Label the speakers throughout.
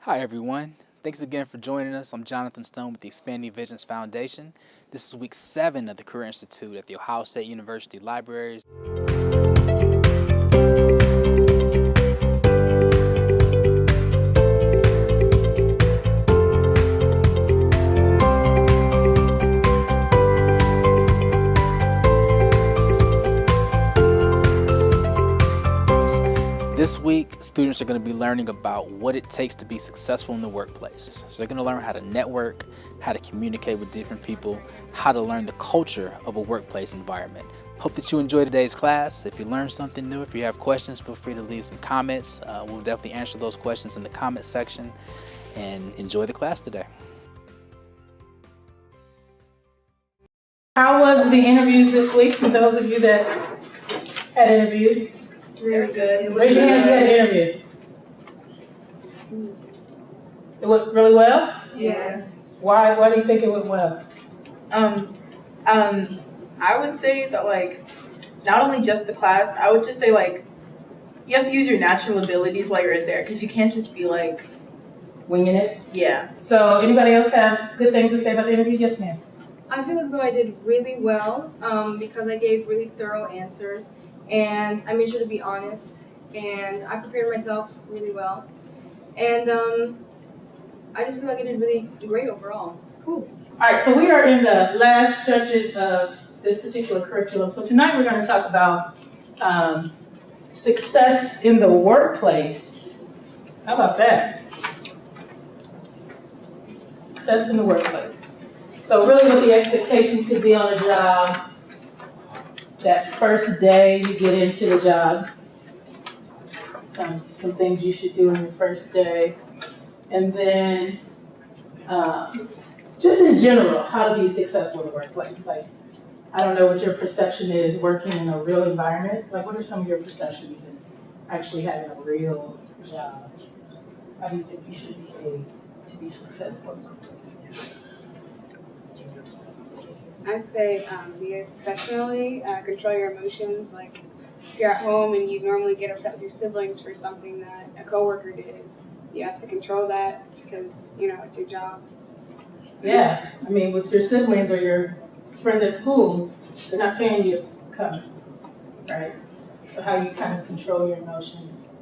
Speaker 1: Hi everyone, thanks again for joining us. I'm Jonathan Stone with the Expanding Visions Foundation. This is week 7 of the Career Institute at the Ohio State University Libraries. This week, students are going to be learning about what it takes to be successful in the workplace. So they're going to learn how to network, how to communicate with different people, how to learn the culture of a workplace environment. Hope that you enjoy today's class. If you learned something new, if you have questions, feel free to leave some comments. We'll definitely answer those questions in the comment section, and enjoy the class today.
Speaker 2: How was the interviews this week for those of you that had interviews?
Speaker 3: Very good.
Speaker 2: Raise your hand if you had an interview. It went really well?
Speaker 3: Yes.
Speaker 2: Why do you think it went well?
Speaker 3: I would say that, like, not only just the class, I would just say, like, you have to use your natural abilities while you're in there, because you can't just be like
Speaker 2: Winging it?
Speaker 3: Yeah.
Speaker 2: So anybody else have good things to say about the interview? Yes, ma'am.
Speaker 4: I feel as though I did really well because I gave really thorough answers and I made sure to be honest and I prepared myself really well. And I just feel like I did really great overall.
Speaker 2: Cool. All right, so we are in the last stretches of this particular curriculum. So tonight we're going to talk about success in the workplace. How about that? Success in the workplace. So really what the expectations should be on a job, that first day you get into the job, some things you should do on your first day, and then just in general, how to be successful in the workplace. Like, I don't know what your perception is working in a real environment. Like, what are some of your perceptions in actually having a real job? How do you think you should behave to be successful in the workplace?
Speaker 4: I'd say be professionally, control your emotions. Like if you're at home and you normally get upset with your siblings for something that a coworker did, you have to control that because, you know, it's your job.
Speaker 2: Yeah, I mean, with your siblings or your friends at school, they're not paying you to come, right? So how you kind of control your emotions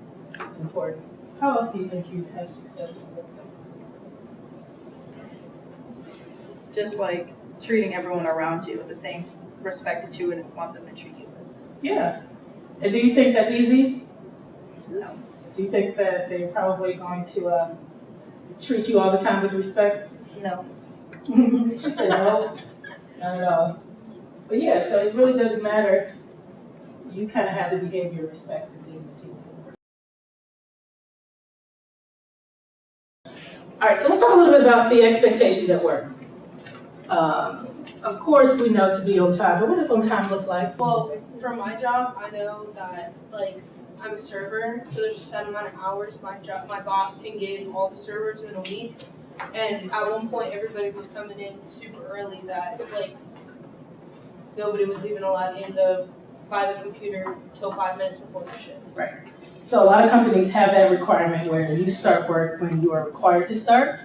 Speaker 2: is important. How else do you think you have success in the workplace?
Speaker 3: Just like treating everyone around you with the same respect that you would want them to treat you with.
Speaker 2: Yeah. And do you think that's easy?
Speaker 3: No.
Speaker 2: Do you think that they're probably going to treat you all the time with respect?
Speaker 3: No.
Speaker 2: She said no, not at all. But yeah, so it really doesn't matter. You kind of have the behavior of respect and dignity. All right, so let's talk a little bit about the expectations at work. Of course, we know to be on time, but what does on time look like?
Speaker 5: Well, for my job, I know that, like, I'm a server, so there's a set amount of hours my boss can give all the servers in a week. And at one point, everybody was coming in super early that, like, nobody was even allowed in by the computer till 5 minutes before the shift.
Speaker 2: Right. So a lot of companies have that requirement where you start work when you are required to start.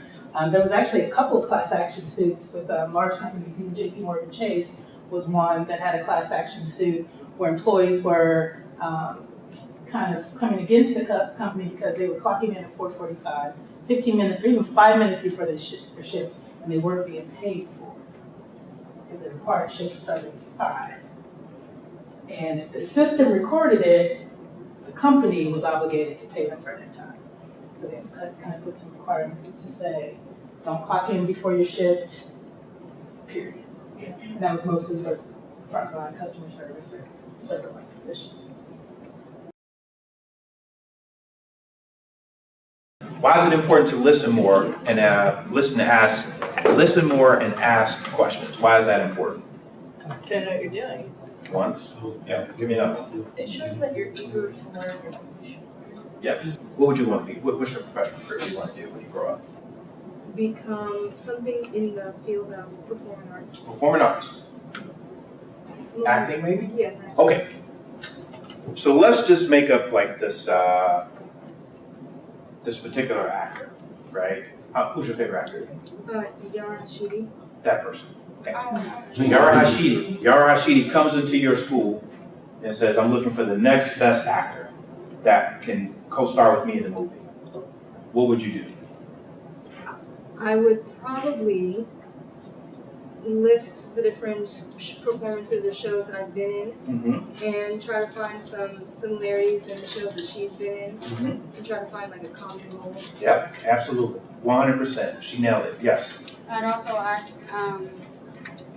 Speaker 2: There was actually a couple of class action suits with large companies. Even JP Morgan Chase was one that had a class action suit where employees were kind of coming against the company because they were clocking in at 4:45, 15 minutes or even 5 minutes before their shift, and they weren't being paid for it because the required shift started at 5. And if the system recorded it, the company was obligated to pay them for that time. So they kind of put some requirements to say, don't clock in before your shift, period. And that was mostly for frontline customer service or server-like positions.
Speaker 6: Why is it important to listen more and listen more and ask questions? Why is that important?
Speaker 3: To know what you're doing.
Speaker 6: One, yeah, give me another.
Speaker 5: It shows that you're eager to learn your position.
Speaker 6: Yes. What would you want to be? What's your professional career you want to do when you grow up?
Speaker 4: Become something in the field of performing arts.
Speaker 6: Performing arts. Acting, maybe?
Speaker 4: Yes.
Speaker 6: Okay. So let's just make up like this this particular actor. right? Who's your favorite actor?
Speaker 4: Yara Shidi.
Speaker 6: That person. Okay. So Yara Hashidi comes into your school and says, I'm looking for the next best actor that can co-star with me in the movie. What would you do?
Speaker 4: I would probably list the different performances or shows that I've been in and try to find some similarities in the shows that she's been in and try to find like a common role.
Speaker 6: Yep, absolutely. 100%. She nailed it. Yes.
Speaker 7: I'd also ask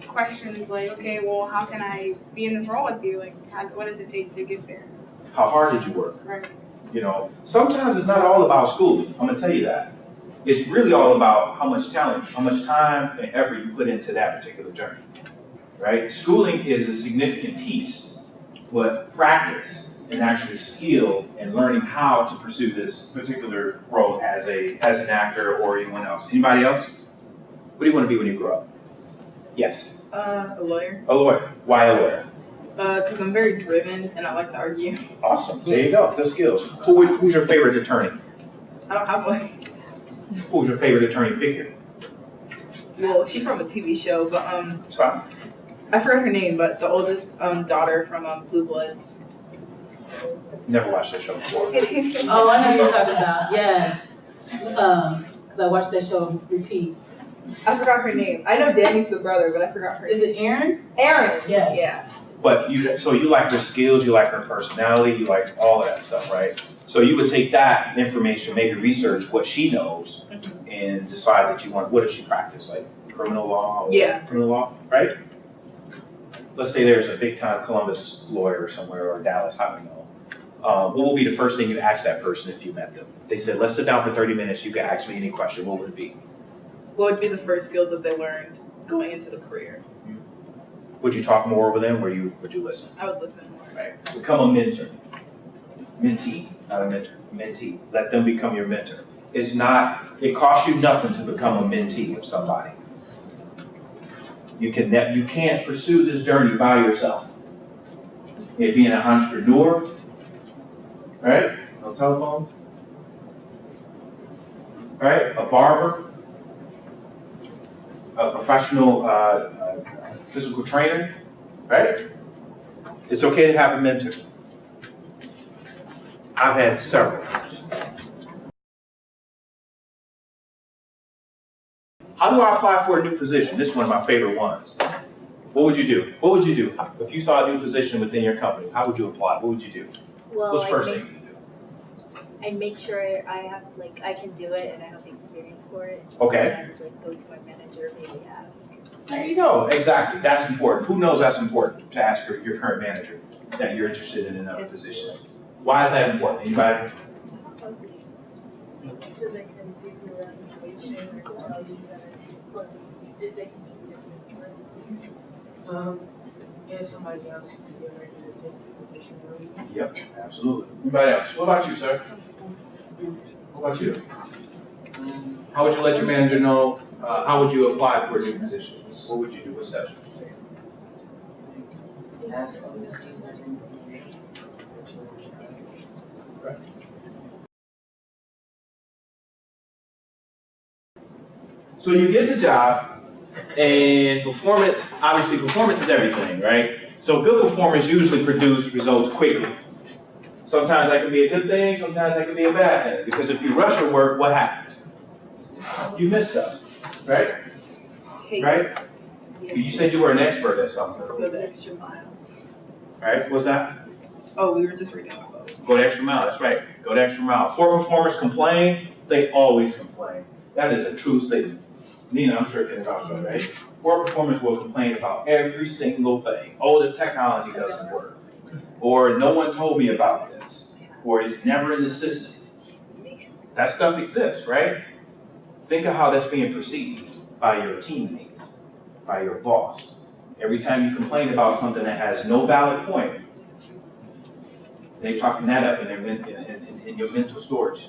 Speaker 7: questions like, okay, well, how can I be in this role with you? Like, what does it take to get there?
Speaker 6: How hard did you work?
Speaker 7: Right.
Speaker 6: You know, sometimes it's not all about schooling. I'm going to tell you that. It's really all about how much talent, how much time and effort you put into that particular journey, right? Schooling is a significant piece, but practice and actually skill and learning how to pursue this particular role as an actor or anyone else. Anybody else? What do you want to be when you grow up? Yes.
Speaker 3: A lawyer.
Speaker 6: A lawyer. Why a lawyer?
Speaker 3: Because I'm very driven and I like to argue.
Speaker 6: Awesome. There you go. Good skills. Who's your favorite attorney?
Speaker 3: I don't have one.
Speaker 6: Who's your favorite attorney figure?
Speaker 3: Well, she's from a TV show, but
Speaker 6: It's fine.
Speaker 3: I forgot her name. But the oldest daughter from Blue Bloods.
Speaker 6: Never watched that show before.
Speaker 2: Oh, I know who you're talking about, yes. Because I watched that show repeat.
Speaker 3: I forgot her name. I know Danny's the brother, but I forgot her.
Speaker 2: Is it Aaron?
Speaker 3: Aaron?
Speaker 2: Yes.
Speaker 3: Yeah.
Speaker 6: But you like her skills, you like her personality, you like all of that stuff, right? So you would take that information, maybe research what she knows, and decide that you want. What does she practice? Like criminal law?
Speaker 3: Yeah.
Speaker 6: Criminal law, right? Let's say there's a big time Columbus lawyer somewhere or Dallas, I don't know. What will be the first thing you ask that person if you met them? They said, let's sit down for 30 minutes, you can ask me any question. What would it be?
Speaker 3: What would be the first skills that they learned going into the career?
Speaker 6: Would you talk more with them or would you listen?
Speaker 3: I would listen more.
Speaker 6: Right. Become a mentor. Mentee, not a mentor. Mentee. Let them become your mentor. It costs you nothing to become a mentee of somebody. You can't pursue this journey by yourself. It being an entrepreneur, right? No telephones. Right? A barber, a professional physical trainer, right? It's okay to have a mentor. I've had several. How do I apply for a new position? This is one of my favorite ones. What would you do? What would you do if you saw a new position within your company? How would you apply? What would you do?
Speaker 8: Well,
Speaker 6: What's the first thing you do?
Speaker 8: I make sure I have I can do it and I have the experience for it.
Speaker 6: Okay.
Speaker 8: And go to my manager, maybe ask.
Speaker 6: There you go. Exactly. That's important. Who knows that's important to ask your current manager that you're interested in another position? Why is that important? Anybody?
Speaker 5: Because I can give you that information or tell you that you did they can
Speaker 9: Get somebody else to get ready to take the position.
Speaker 6: Yep, absolutely. Anybody else? What about you, sir? What about you? How would you let your manager know? How would you apply for a new position? What would you do? What steps would you take?
Speaker 9: Ask them to see if there's anything.
Speaker 6: So you get the job, and performance is everything, right? So good performers usually produce results quickly. Sometimes that can be a good thing, sometimes that can be a bad thing. Because if you rush your work, what happens? You miss stuff, right? Right? You said you were an expert at something.
Speaker 3: Go the extra mile.
Speaker 6: Right? What's that?
Speaker 3: Oh, we were just reading about it.
Speaker 6: Go the extra mile, that's right. Go the extra mile. Poor performers complain, they always complain. That is a true statement. Nina, I'm sure can vouch for that, right? Poor performers will complain about every single thing. Oh, the technology doesn't work. Or no one told me about this. Or it's never in the system. That stuff exists, right? Think of how that's being perceived by your teammates, by your boss. Every time you complain about something that has no valid point, they're chalking that up in your mental storage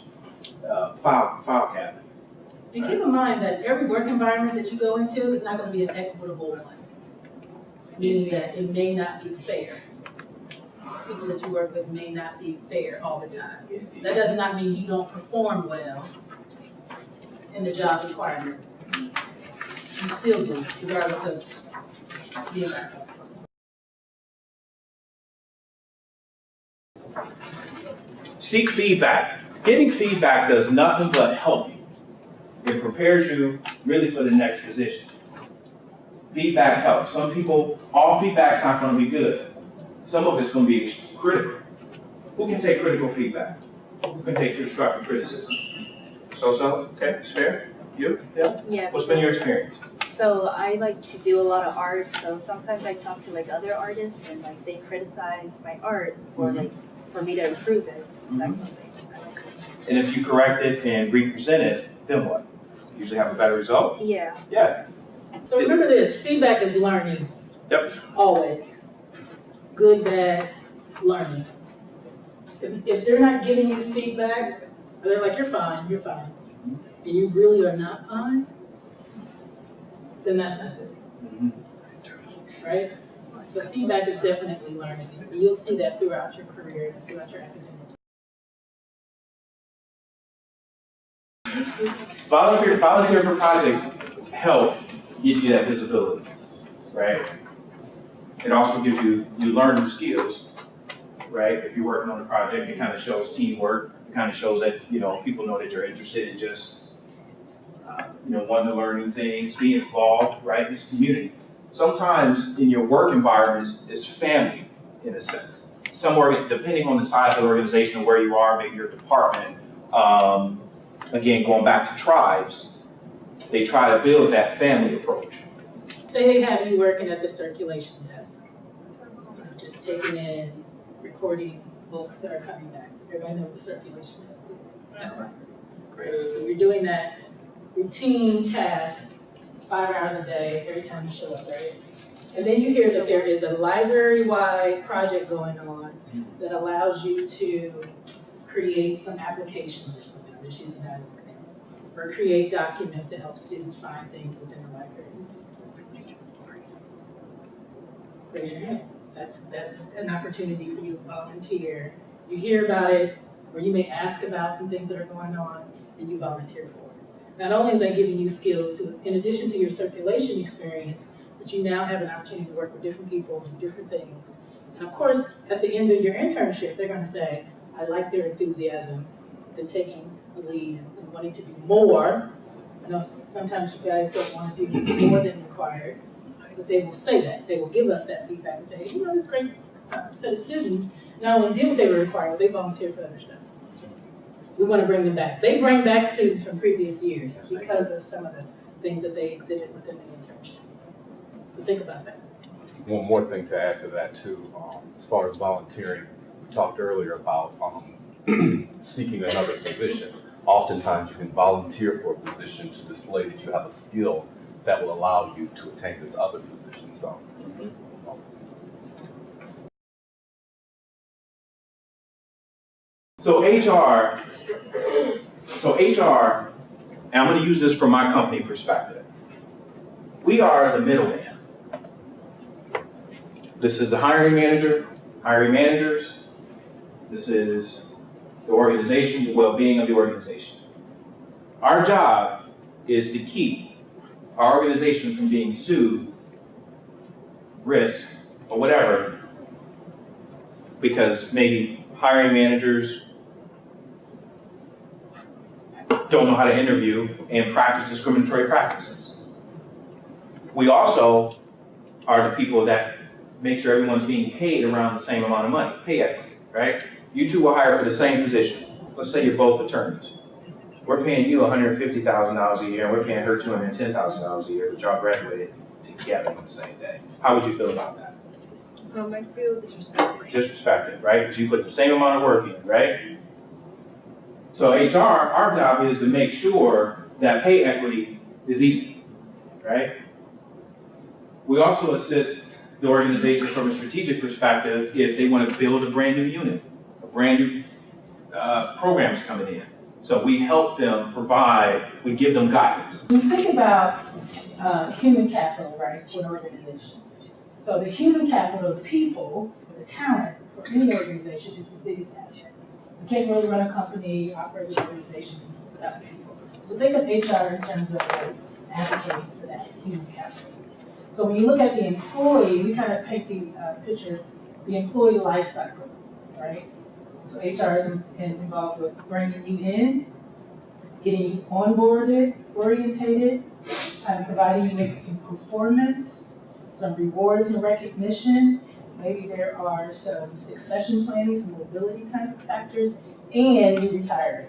Speaker 6: file cabinet.
Speaker 2: And keep in mind that every work environment that you go into is not going to be an equitable one. Meaning that it may not be fair. People that you work with may not be fair all the time. That does not mean you don't perform well. in the job requirements. You still do, regardless of the environment.
Speaker 6: Seek feedback. Getting feedback does nothing but help you. It prepares you really for the next position. Feedback helps. Some people, all feedback's not going to be good. Some of it's going to be critical. Who can take critical feedback? Who can take constructive criticism? Okay, it's fair. You? Yeah?
Speaker 8: Yeah.
Speaker 6: What's been your experience?
Speaker 8: So I like to do a lot of art, so sometimes I talk to like other artists and like they criticize my art for like for me to improve it. That's something I like.
Speaker 6: And if you correct it and represent it, then what? Usually have a better result?
Speaker 8: Yeah.
Speaker 6: Yeah.
Speaker 2: So remember this, feedback is learning.
Speaker 6: Yep.
Speaker 2: Always. Good, bad, learning. If they're not giving you feedback, or they're like, you're fine, and you really are not fine, then that's not good. Right? So feedback is definitely learning. And you'll see that throughout your career, throughout your academic.
Speaker 6: Volunteer for projects help get you that visibility, right? It also gives you learn new skills, right? If you're working on a project, it kind of shows teamwork. It kind of shows that, people know that you're interested in just, wanting to learn new things, be involved, right? It's community. Sometimes in your work environments, it's family, in a sense. Somewhere, depending on the size of the organization or where you are, maybe your department, again, going back to tribes, they try to build that family approach.
Speaker 2: Say they have you working at the circulation desk, just taking in, recording books that are coming back. Everybody know what the circulation desk is. Great. So you're doing that routine task 5 hours a day every time you show up, right? And then you hear that there is a library-wide project going on that allows you to create some applications or something. I'm just using that as an example. Or create documents to help students find things within the libraries. Raise your hand. That's an opportunity for you to volunteer. You hear about it, or you may ask about some things that are going on, and you volunteer for it. Not only is that giving you skills to, in addition to your circulation experience, but you now have an opportunity to work with different people and different things. And of course, at the end of your internship, they're going to say, I like their enthusiasm, they're taking the lead and wanting to do more. I know sometimes you guys don't want to do more than required, but they will say that. They will give us that feedback and say, hey, this great set of students not only did what they were required, but they volunteered for other stuff. We want to bring them back. They bring back students from previous years because of some of the things that they exhibit within the internship. So think about that.
Speaker 10: One more thing to add to that too, as far as volunteering, we talked earlier about seeking another position. Oftentimes you can volunteer for a position to display that you have a skill that will allow you to attain this other position.
Speaker 6: So HR, and I'm going to use this from my company perspective. We are the middleman. This is the hiring manager, hiring managers. This is the organization, the well-being of the organization. Our job is to keep our organization from being sued, risk, or whatever, because maybe hiring managers don't know how to interview and practice discriminatory practices. We also are the people that make sure everyone's being paid around the same amount of money, pay equity, right? You two were hired for the same position. Let's say you're both attorneys. We're paying you $150,000 a year, and we're paying her $210,000 a year, but y'all graduated together on the same day. How would you feel about that?
Speaker 4: I feel disrespected.
Speaker 6: Disrespected, right? Because you put the same amount of work in, right? So HR, our job is to make sure that pay equity is even, right? We also assist the organization from a strategic perspective if they want to build a brand new unit, a brand new programs coming in. So we help them provide, we give them guidance.
Speaker 2: When you think about human capital, right, for an organization. So the human capital, the people, the talent for any organization is the biggest asset. You can't really run a company, operate an organization without people. So think of HR in terms of like advocating for that human capital. So when you look at the employee, we kind of paint the picture, the employee life cycle, right? So HR is involved with bringing you in, getting you onboarded, orientated, kind of providing you with some performance, some rewards and recognition. Maybe there are some succession planning, some mobility kind of factors, and you retiring.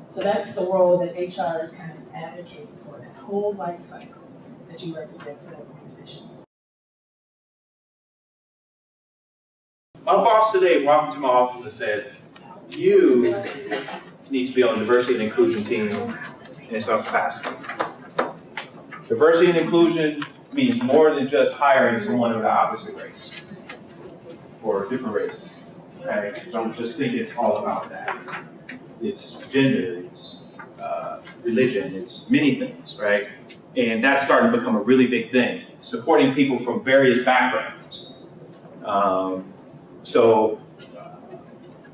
Speaker 2: So that's the role that HR is kind of advocating for, that whole life cycle that you represent for that organization.
Speaker 6: My boss today walked into my office and said, you need to be on the diversity and inclusion team in some capacity. Diversity and inclusion means more than just hiring someone of the opposite race or different races. Okay? Don't just think it's all about that. It's gender, it's religion, it's many things, right? And that's starting to become a really big thing, supporting people from various backgrounds. So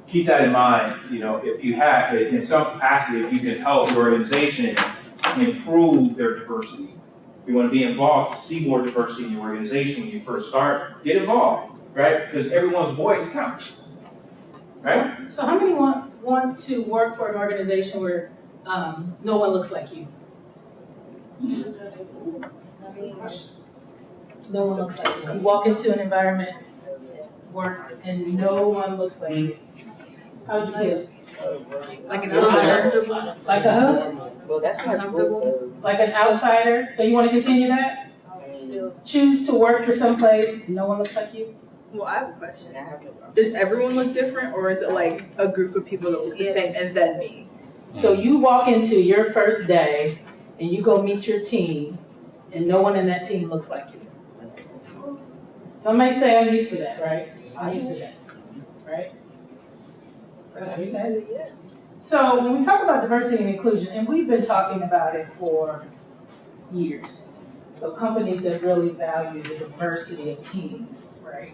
Speaker 6: keep that in mind, if you have, in some capacity, if you can help your organization improve their diversity, you want to be involved to see more diversity in your organization when you first start, get involved, right? Because everyone's voice counts, right?
Speaker 2: So how many want to work for an organization where no one looks like you? No one looks like you. You walk into an environment, work, and no one looks like you. How would you feel?
Speaker 3: Like an outsider.
Speaker 2: Like a who?
Speaker 9: Well, that's my school, so.
Speaker 2: Like an outsider? So you want to continue that? Choose to work for someplace, no one looks like you?
Speaker 3: Well, I have a question.
Speaker 9: I have no problem.
Speaker 3: Does everyone look different, or is it like a group of people that look the same and then me?
Speaker 2: So you walk into your first day and you go meet your team and no one in that team looks like you. Some may say I'm used to that, right? I'm used to that, right? That's what you said? So when we talk about diversity and inclusion, and we've been talking about it for years. So companies that really value the diversity of teams, right?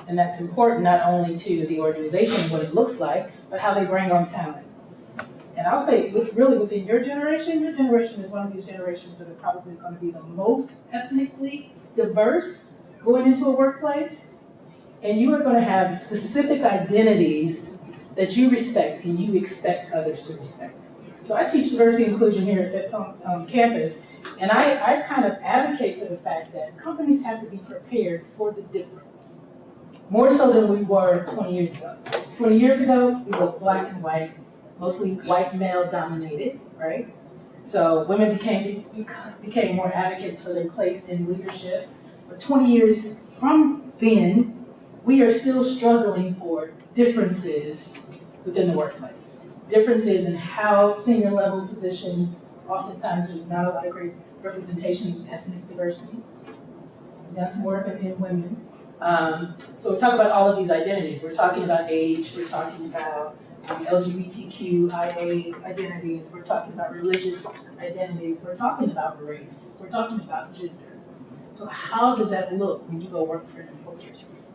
Speaker 2: And that's important not only to the organization and what it looks like, but how they bring on talent. And I'll say, really within your generation is one of these generations that are probably going to be the most ethnically diverse going into a workplace. And you are going to have specific identities that you respect and you expect others to respect. So I teach diversity and inclusion here at campus, and I kind of advocate for the fact that companies have to be prepared for the difference, more so than we were 20 years ago. 20 years ago, we were black and white, mostly white male dominated, right? So women became more advocates for their place in leadership. But 20 years from then, we are still struggling for differences within the workplace. Differences in how senior level positions, oftentimes there's not a lot of great representation of ethnic diversity. That's more in women. So we talk about all of these identities. We're talking about age, we're talking about LGBTQIA identities, we're talking about religious identities, we're talking about race, we're talking about gender. So how does that look when you go work for an employer?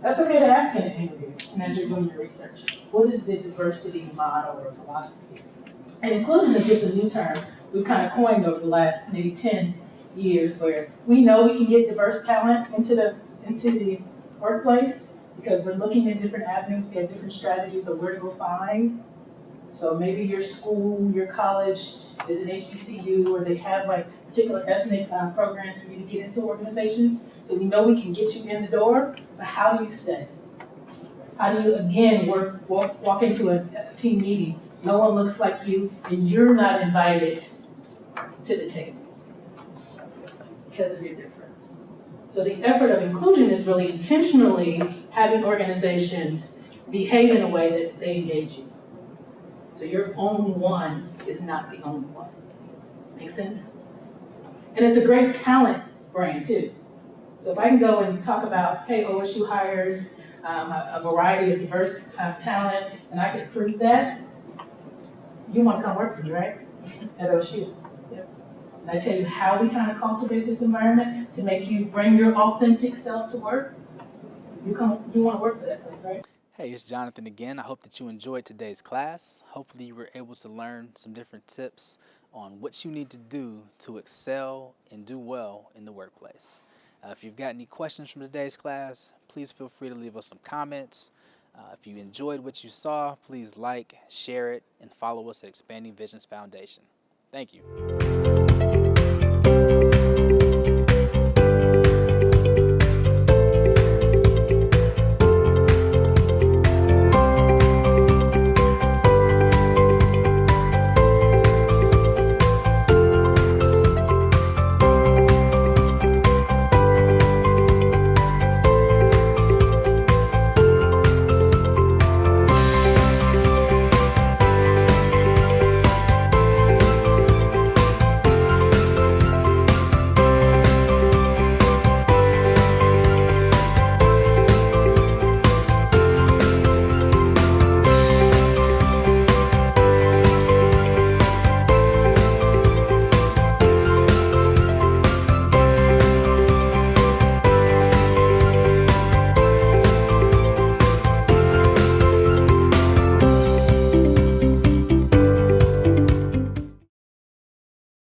Speaker 2: That's okay to ask in an interview and as you're doing your research. What is the diversity model or philosophy? And inclusion is just a new term we've kind of coined over the last maybe 10 years where we know we can get diverse talent into the workplace because we're looking at different avenues, we have different strategies of where to go find. So maybe your school, your college is an HBCU or they have like particular ethnic programs for you to get into organizations. So we know we can get you in the door, but how do you stay? How do you, again, walk into a team meeting, no one looks like you, and you're not invited to the table because of your difference. So the effort of inclusion is really intentionally having organizations behave in a way that they engage you. So your only one is not the only one. Make sense? And it's a great talent brand too. So if I can go and talk about, hey, OSU hires a variety of diverse talent, and I can prove that, you want to come work for me, right? At OSU. Yep. And I tell you how we kind of cultivate this environment to make you bring your authentic self to work. You want to work for that place, right?
Speaker 1: Hey, it's Jonathan again. I hope that you enjoyed today's class. Hopefully you were able to learn some different tips on what you need to do to excel and do well in the workplace. If you've got any questions from today's class, please feel free to leave us some comments. If you enjoyed what you saw, please like, share it, and follow us at Expanding Visions Foundation. Thank you.